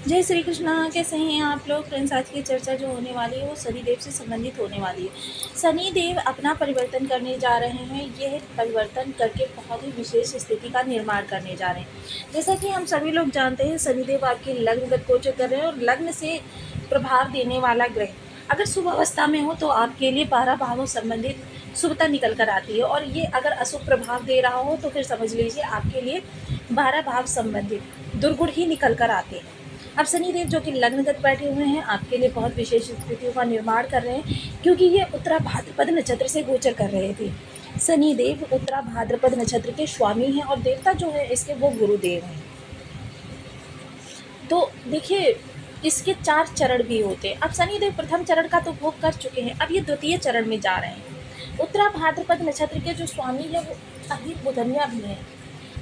जय श्री कृष्णा। कैसे हैं आप लोग फ्रेंड्स? आज की चर्चा जो होने वाली है वो शनिदेव से संबंधित होने वाली है। शनिदेव अपना परिवर्तन करने जा रहे हैं। यह परिवर्तन करके बहुत ही विशेष स्थिति का निर्माण करने जा रहे हैं। जैसा कि हम सभी लोग जानते हैं, शनिदेव आपके लग्नगत गोचर कर रहे हैं और लग्न से प्रभाव देने वाला ग्रह अगर शुभ अवस्था में हो तो आपके लिए 12 भावों संबंधित शुभता निकल कर आती है, और ये अगर अशुभ प्रभाव दे रहा हो तो फिर समझ लीजिए आपके लिए 12 भाव संबंधित दुर्गुण ही निकल कर आते हैं। अब शनिदेव जो कि लग्नगत बैठे हुए हैं आपके लिए बहुत विशेष स्थितियों का निर्माण कर रहे हैं, क्योंकि ये उत्तरा भाद्रपद नक्षत्र से गोचर कर रहे थे। शनिदेव उत्तरा भाद्रपद नक्षत्र के स्वामी हैं और देवता जो है इसके वो गुरुदेव हैं। तो देखिए, इसके 4 चरण भी होते हैं। अब शनिदेव प्रथम चरण का तो भोग कर चुके हैं, अब ये द्वितीय चरण में जा रहे हैं। उत्तरा भाद्रपद नक्षत्र के जो स्वामी है वो अहिर बुधन्या भी हैं।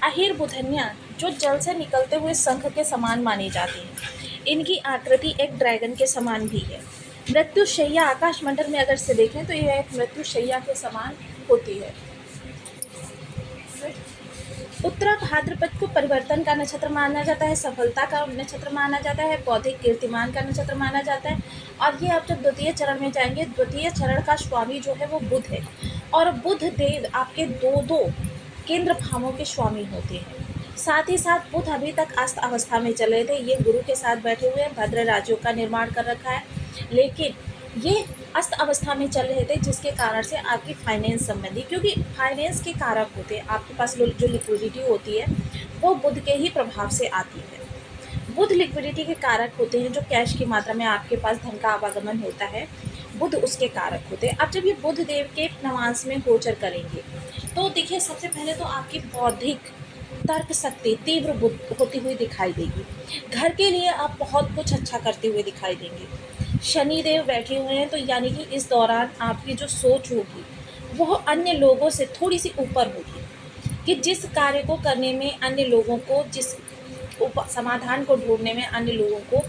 अहिर बुधन्या जो जल से निकलते हुए शंख के समान मानी जाती है। इनकी आकृति एक ड्रैगन के समान भी है। मृत्युशैया आकाश मंडल में अगर से देखें तो यह एक मृत्युशैया के समान होती है। उत्तरा भाद्रपद को परिवर्तन का नक्षत्र माना जाता है, सफलता का नक्षत्र माना जाता है, बौद्धिक कीर्तिमान का नक्षत्र माना जाता है। और ये आप जब द्वितीय चरण में जाएंगे, द्वितीय चरण का स्वामी जो है वो बुध है, और बुध देव आपके दो केंद्र भावों के स्वामी होते हैं। साथ ही साथ बुध अभी तक अस्त अवस्था में चल रहे थे। ये गुरु के साथ बैठे हुए हैं, भद्र राज्यों का निर्माण कर रखा है, लेकिन ये अस्त अवस्था में चल रहे थे, जिसके कारण से आपकी फाइनेंस संबंधी, क्योंकि फाइनेंस के कारक होते हैं, आपके पास जो लिक्विडिटी होती है वो बुध के ही प्रभाव से आती है। बुध लिक्विडिटी के कारक होते हैं, जो कैश की मात्रा में आपके पास धन का आवागमन होता है, बुध उसके कारक होते हैं। अब जब ये बुध देव के नवांश में गोचर करेंगे तो देखिए, सबसे पहले तो आपकी बौद्धिक तर्क शक्ति तीव्र होती हुई दिखाई देगी। घर के लिए आप बहुत कुछ अच्छा करते हुए दिखाई देंगे। शनिदेव बैठे हुए हैं, तो यानी कि इस दौरान आपकी जो सोच होगी वो अन्य लोगों से थोड़ी सी ऊपर होगी, कि जिस कार्य को करने में अन्य लोगों को, जिस समाधान को ढूंढने में अन्य लोगों को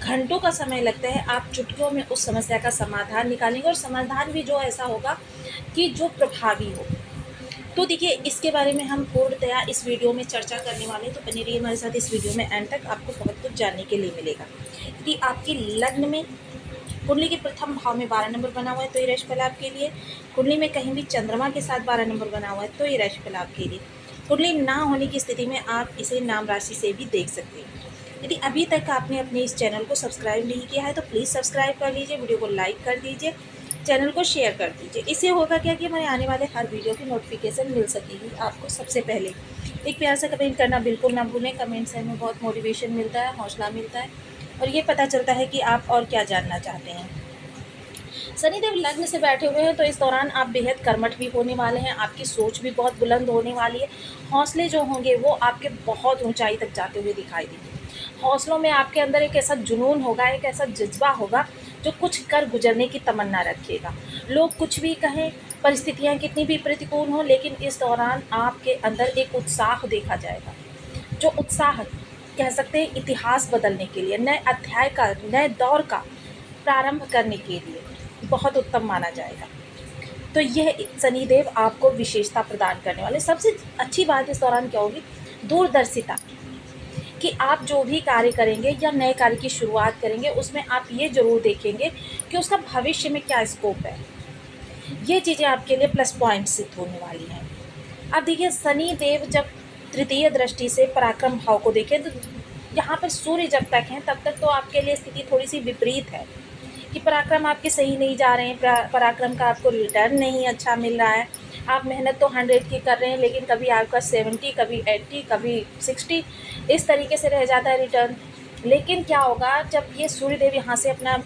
घंटों का समय लगता है, आप चुटकियों में उस समस्या का समाधान निकालेंगे, और समाधान भी जो ऐसा होगा कि जो प्रभावी हो। तो देखिए, इसके बारे में हम पूर्णतया इस वीडियो में चर्चा करने वाले हैं, तो बने रहिए हमारे साथ इस वीडियो में एंड तक, आपको बहुत कुछ जानने के लिए मिलेगा। यदि आपकी लग्न में कुंडली के प्रथम भाव में 12 नंबर बना हुआ है तो ये राशिफल आपके लिए। कुंडली में कहीं भी चंद्रमा के साथ 12 नंबर बना हुआ है तो ये राशिफल आपके लिए। कुंडली ना होने की स्थिति में आप इसे नाम राशि से भी देख सकते हैं। यदि अभी तक आपने अपने इस चैनल को सब्सक्राइब नहीं किया है तो प्लीज़ सब्सक्राइब कर लीजिए, वीडियो को लाइक कर दीजिए, चैनल को शेयर कर दीजिए। इससे होगा क्या कि हमारे आने वाले हर वीडियो की नोटिफिकेशन मिल सकेगी आपको सबसे पहले। एक प्यार से कमेंट करना बिल्कुल ना भूलें। कमेंट से हमें बहुत मोटिवेशन मिलता है, हौसला मिलता है, और ये पता चलता है कि आप और क्या जानना चाहते हैं। शनिदेव लग्न से बैठे हुए हैं, तो इस दौरान आप बेहद कर्मठ भी होने वाले हैं। आपकी सोच भी बहुत बुलंद होने वाली है। हौसले जो होंगे वो आपके बहुत ऊंचाई तक जाते हुए दिखाई देंगे। हौसलों में आपके अंदर एक ऐसा जुनून होगा, एक ऐसा जज्बा होगा जो कुछ कर गुजरने की तमन्ना रखेगा। लोग कुछ भी कहें, परिस्थितियाँ कितनी भी प्रतिकूल हों, लेकिन इस दौरान आपके अंदर एक उत्साह देखा जाएगा, जो उत्साह कह सकते हैं इतिहास बदलने के लिए, नए अध्याय का, नए दौर का प्रारंभ करने के लिए बहुत उत्तम माना जाएगा। तो यह शनिदेव आपको विशेषता प्रदान करने वाले। सबसे अच्छी बात इस दौरान क्या होगी? दूरदर्शिता, कि आप जो भी कार्य करेंगे या नए कार्य की शुरुआत करेंगे उसमें आप ये ज़रूर देखेंगे कि उसका भविष्य में क्या स्कोप है। ये चीज़ें आपके लिए प्लस पॉइंट सिद्ध होने वाली हैं। अब देखिए, शनि देव जब तृतीय दृष्टि से पराक्रम भाव को देखें तो यहाँ पर सूर्य जब तक हैं तब तक तो आपके लिए स्थिति थोड़ी सी विपरीत है, कि पराक्रम आपके सही नहीं जा रहे हैं, पराक्रम का आपको रिटर्न नहीं अच्छा मिल रहा है। आप मेहनत तो 100 की कर रहे हैं, लेकिन कभी आपका 70, कभी 80, कभी 60 इस तरीके से रह जाता है रिटर्न। लेकिन क्या होगा, जब ये सूर्यदेव यहाँ से अपना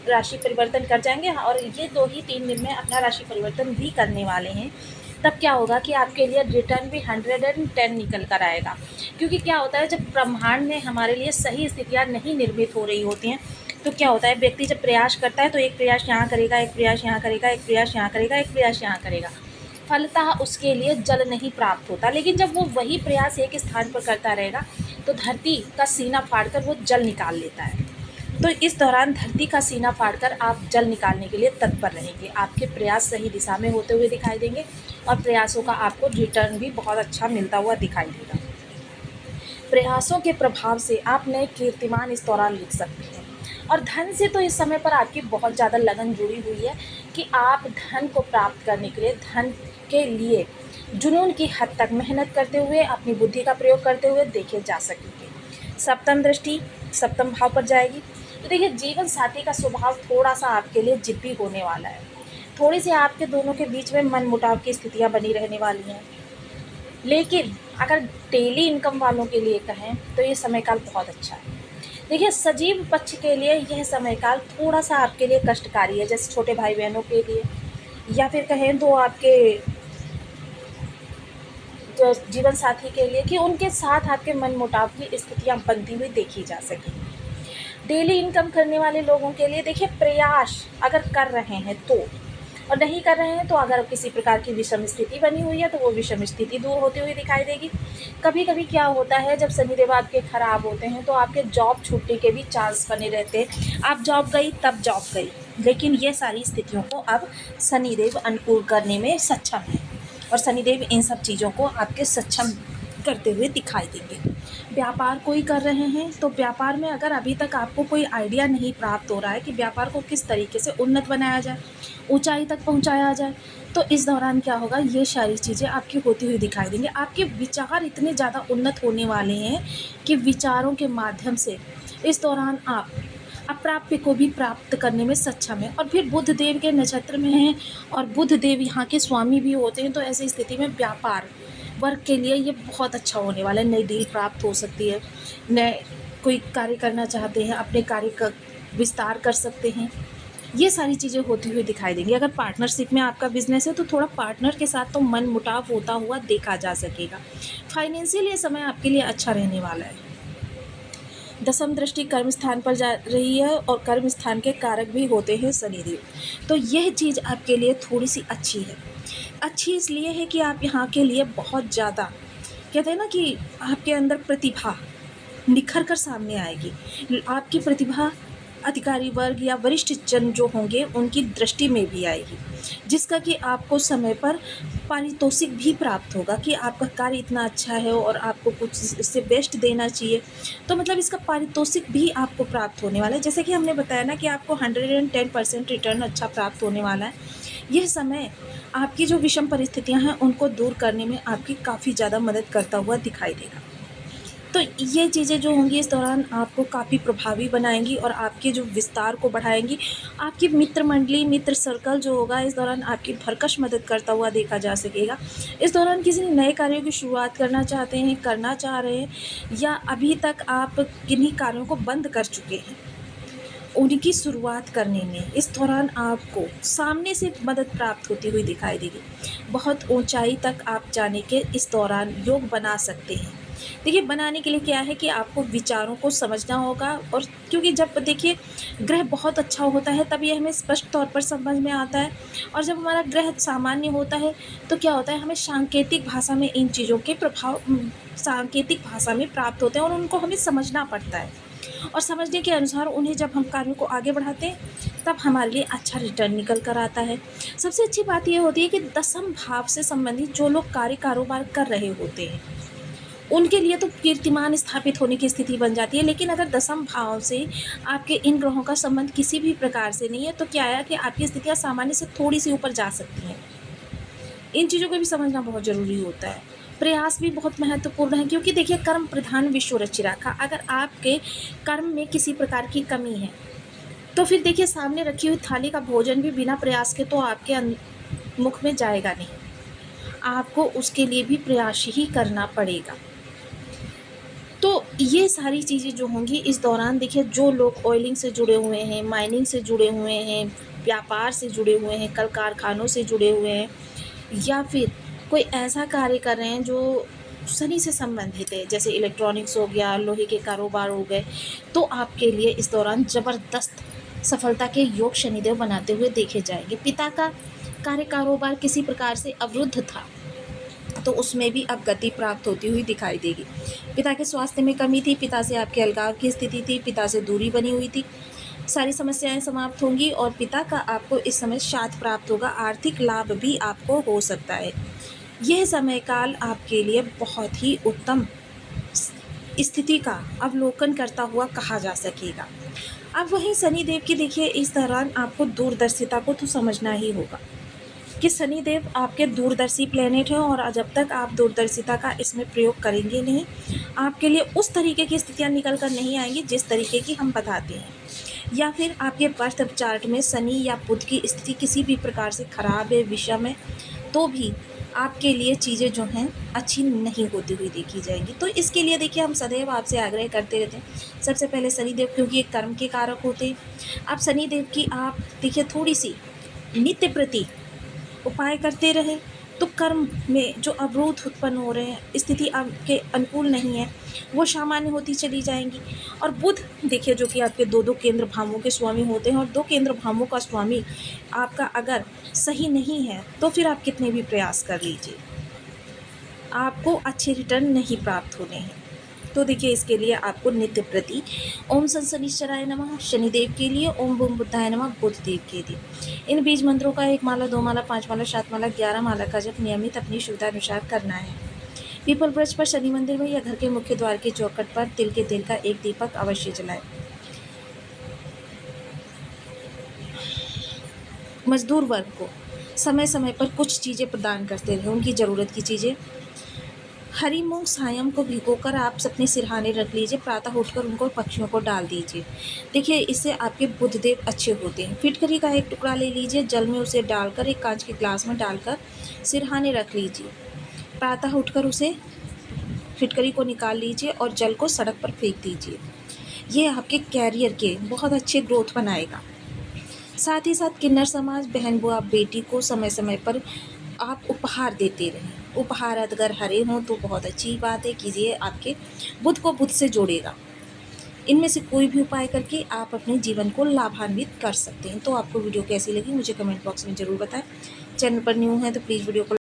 राशि परिवर्तन कर जाएंगे, और ये 2 ही 3 दिन में अपना राशि परिवर्तन भी करने वाले हैं, तब क्या होगा कि आपके लिए रिटर्न भी 110 निकल कर आएगा। क्योंकि क्या होता है, जब ब्रह्मांड में हमारे लिए सही स्थितियाँ नहीं निर्मित हो रही होती हैं तो क्या होता है, व्यक्ति जब प्रयास करता है तो एक प्रयास यहाँ करेगा, एक प्रयास यहाँ करेगा, एक प्रयास यहाँ करेगा, एक प्रयास यहाँ करेगा, फलतः उसके लिए जल नहीं प्राप्त होता। लेकिन जब वो वही प्रयास एक स्थान पर करता रहेगा तो धरती का सीना फाड़कर वो जल निकाल लेता है। तो इस दौरान धरती का सीना फाड़कर आप जल निकालने के लिए तत्पर रहेंगे। आपके प्रयास सही दिशा में होते हुए दिखाई देंगे और प्रयासों का आपको रिटर्न भी बहुत अच्छा मिलता हुआ दिखाई देगा। प्रयासों के प्रभाव से आप नए कीर्तिमान इस दौरान लिख सकते हैं। और धन से तो इस समय पर आपकी बहुत ज़्यादा लगन जुड़ी हुई है कि आप धन को प्राप्त करने के लिए, धन के लिए जुनून की हद तक मेहनत करते हुए, अपनी बुद्धि का प्रयोग करते हुए देखे जा सकेंगे। सप्तम दृष्टि सप्तम भाव पर जाएगी तो देखिए जीवन साथी का स्वभाव थोड़ा सा आपके लिए जिद्दी होने वाला है। थोड़ी सी आपके दोनों के बीच में मनमुटाव की स्थितियाँ बनी रहने वाली हैं। लेकिन अगर डेली इनकम वालों के लिए कहें तो ये समय काल बहुत अच्छा है। देखिए सजीव पक्ष के लिए यह समय काल थोड़ा सा आपके लिए कष्टकारी है, जैसे छोटे भाई बहनों के लिए, या फिर कहें तो आपके जो जीवन साथी के लिए, कि उनके साथ आपके मनमुटाव की स्थितियाँ बनती हुई देखी जा सकें। डेली इनकम करने वाले लोगों के लिए देखिए प्रयास अगर कर रहे हैं तो, और नहीं कर रहे हैं तो अगर किसी प्रकार की विषम स्थिति बनी हुई है तो वो विषम स्थिति दूर होती हुई दिखाई देगी। कभी कभी क्या होता है, जब शनिदेव आपके खराब होते हैं तो आपके जॉब छूटने के भी चांस बने रहते हैं। आप जॉब गई तब जॉब गई, लेकिन ये सारी स्थितियों को अब शनिदेव अनुकूल करने में सक्षम है और शनिदेव इन सब चीज़ों को आपके सक्षम करते हुए दिखाई देंगे। व्यापार कोई कर रहे हैं तो व्यापार में अगर अभी तक आपको कोई आइडिया नहीं प्राप्त हो रहा है कि व्यापार को किस तरीके से उन्नत बनाया जाए, ऊंचाई तक पहुंचाया जाए, तो इस दौरान क्या होगा, ये सारी चीज़ें आपकी होती हुई दिखाई देंगी। आपके विचार इतने ज़्यादा उन्नत होने वाले हैं कि विचारों के माध्यम से इस दौरान आप अप्राप्य को भी प्राप्त करने में सक्षम है। और फिर बुध देव के नक्षत्र में हैं और बुध देव यहाँ के स्वामी भी होते हैं, तो ऐसी स्थिति में व्यापार वर्ग के लिए ये बहुत अच्छा होने वाला है। नई डील प्राप्त हो सकती है, नए कोई कार्य करना चाहते हैं, अपने कार्य का विस्तार कर सकते हैं, ये सारी चीज़ें होती हुई दिखाई देंगी। अगर पार्टनरशिप में आपका बिजनेस है तो थोड़ा पार्टनर के साथ तो मन मुटाव होता हुआ देखा जा सकेगा। फाइनेंशियल ये समय आपके लिए अच्छा रहने वाला है। दसम दृष्टि कर्म स्थान पर जा रही है और कर्म स्थान के कारक भी होते हैं शनिदेव, तो यह चीज़ आपके लिए थोड़ी सी अच्छी है। अच्छी इसलिए है कि आप यहाँ के लिए बहुत ज़्यादा, कहते हैं ना कि आपके अंदर प्रतिभा निखर कर सामने आएगी। आपकी प्रतिभा अधिकारी वर्ग या वरिष्ठ जन जो होंगे उनकी दृष्टि में भी आएगी, जिसका कि आपको समय पर पारितोषिक भी प्राप्त होगा कि आपका कार्य इतना अच्छा है और आपको कुछ इससे बेस्ट देना चाहिए, तो मतलब इसका पारितोषिक भी आपको प्राप्त होने वाला है। जैसे कि हमने बताया ना कि आपको 110% रिटर्न अच्छा प्राप्त होने वाला है। यह समय आपकी जो विषम परिस्थितियां हैं उनको दूर करने में आपकी काफ़ी ज़्यादा मदद करता हुआ दिखाई देगा। तो ये चीज़ें जो होंगी इस दौरान आपको काफ़ी प्रभावी बनाएंगी और आपके जो विस्तार को बढ़ाएंगी। आपकी मित्र मंडली, मित्र सर्कल जो होगा इस दौरान आपकी भरकश मदद करता हुआ देखा जा सकेगा। इस दौरान किसी नए कार्यों की शुरुआत करना चाहते हैं, करना चाह रहे हैं, या अभी तक आप किन्हीं कार्यों को बंद कर चुके हैं, उनकी शुरुआत करने में इस दौरान आपको सामने से मदद प्राप्त होती हुई दिखाई देगी। बहुत ऊंचाई तक आप जाने के इस दौरान योग बना सकते हैं। देखिए बनाने के लिए क्या है कि आपको विचारों को समझना होगा, और क्योंकि जब देखिए ग्रह बहुत अच्छा होता है तब ये हमें स्पष्ट तौर पर समझ में आता है, और जब हमारा ग्रह सामान्य होता है तो क्या होता है, हमें सांकेतिक भाषा में इन चीज़ों के प्रभाव सांकेतिक भाषा में प्राप्त होते हैं और उनको हमें समझना पड़ता है, और समझने के अनुसार उन्हें जब हम कार्यों को आगे बढ़ाते हैं तब हमारे लिए अच्छा रिटर्न निकल कर आता है। सबसे अच्छी बात यह होती है कि दसम भाव से संबंधित जो लोग कार्य कारोबार कर रहे होते हैं उनके लिए तो कीर्तिमान स्थापित होने की स्थिति बन जाती है। लेकिन अगर दसम भाव से आपके इन ग्रहों का संबंध किसी भी प्रकार से नहीं है तो क्या है कि आपकी स्थितियाँ सामान्य से थोड़ी सी ऊपर जा सकती हैं। इन चीज़ों को भी समझना बहुत ज़रूरी होता है। प्रयास भी बहुत महत्वपूर्ण है, क्योंकि देखिए कर्म प्रधान विश्व रचि राखा। अगर आपके कर्म में किसी प्रकार की कमी है तो फिर देखिए सामने रखी हुई थाली का भोजन भी बिना प्रयास के तो आपके मुख में जाएगा नहीं, आपको उसके लिए भी प्रयास ही करना पड़ेगा। तो ये सारी चीज़ें जो होंगी इस दौरान, देखिए जो लोग ऑयलिंग से जुड़े हुए हैं, माइनिंग से जुड़े हुए हैं, व्यापार से जुड़े हुए हैं, कल कारखानों से जुड़े हुए हैं, या फिर कोई ऐसा कार्य कर रहे हैं जो शनि से संबंधित है, जैसे इलेक्ट्रॉनिक्स हो गया, लोहे के कारोबार हो गए, तो आपके लिए इस दौरान ज़बरदस्त सफलता के योग शनिदेव बनाते हुए देखे जाएंगे। पिता का कार्य कारोबार किसी प्रकार से अवरुद्ध था तो उसमें भी अब गति प्राप्त होती हुई दिखाई देगी। पिता के स्वास्थ्य में कमी थी, पिता से आपके अलगाव की स्थिति थी, पिता से दूरी बनी हुई थी, सारी समस्याएं समाप्त होंगी और पिता का आपको इस समय साथ प्राप्त होगा। आर्थिक लाभ भी आपको हो सकता है। यह समय काल आपके लिए बहुत ही उत्तम स्थिति का अवलोकन करता हुआ कहा जा सकेगा। अब वहीं शनिदेव की देखिए इस दौरान आपको दूरदर्शिता को तो समझना ही होगा कि शनिदेव आपके दूरदर्शी प्लेनेट हैं और जब तक आप दूरदर्शिता का इसमें प्रयोग करेंगे नहीं, आपके लिए उस तरीके की स्थितियाँ निकल कर नहीं आएंगी जिस तरीके की हम बताते हैं। या फिर आपके बर्थ चार्ट में शनि या बुध की स्थिति किसी भी प्रकार से खराब है, विषम है, तो भी आपके लिए चीज़ें जो हैं अच्छी नहीं होती हुई देखी जाएंगी। तो इसके लिए देखिए हम सदैव आपसे आग्रह करते रहते हैं। सबसे पहले शनिदेव, क्योंकि ये कर्म के कारक होते हैं, अब शनिदेव की आप देखिए थोड़ी सी नित्य प्रति उपाय करते रहें तो कर्म में जो अवरोध उत्पन्न हो रहे हैं, स्थिति आपके अनुकूल नहीं है, वो सामान्य होती चली जाएंगी। और बुध देखिए जो कि आपके दो केंद्र भावों के स्वामी होते हैं, और दो केंद्र भावों का स्वामी आपका अगर सही नहीं है तो फिर आप कितने भी प्रयास कर लीजिए, आपको अच्छे रिटर्न नहीं प्राप्त होने हैं। तो देखिए इसके लिए आपको नित्य प्रति ओम शनिश्चराय नमः शनिदेव के लिए, ओम बूम बुद्धाय नमः बुधदेव के लिए इन बीज मंत्रों का 1 माला, 2 माला, 5 माला, 7 माला, 11 माला का जप नियमित अपनी सुविधा अनुसार करना है। पीपल वृक्ष पर, शनि मंदिर में या घर के मुख्य द्वार की चौखट पर तिल के तेल का एक दीपक अवश्य जलाएं। मजदूर वर्ग को समय समय पर कुछ चीज़ें प्रदान करते रहें, उनकी ज़रूरत की चीज़ें। हरी मूंग सायम को भिगोकर आप अपने सिरहाने रख लीजिए, प्रातः उठकर उनको पक्षियों को डाल दीजिए। देखिए इससे आपके बुधदेव अच्छे होते हैं। फिटकरी का एक टुकड़ा ले लीजिए, जल में उसे डालकर एक कांच के ग्लास में डालकर सिरहाने रख लीजिए। प्रातः उठकर उसे फिटकरी को निकाल लीजिए और जल को सड़क पर फेंक दीजिए। ये आपके कैरियर के बहुत अच्छे ग्रोथ बनाएगा। साथ ही साथ किन्नर समाज, बहन बुआ बेटी को समय समय पर आप उपहार देते रहें। उपहार अगर हरे हों तो बहुत अच्छी बात है कि ये आपके बुध को बुध से जोड़ेगा। इनमें से कोई भी उपाय करके आप अपने जीवन को लाभान्वित कर सकते हैं। तो आपको वीडियो कैसी लगी मुझे कमेंट बॉक्स में ज़रूर बताएं। चैनल पर न्यू है तो प्लीज़ वीडियो को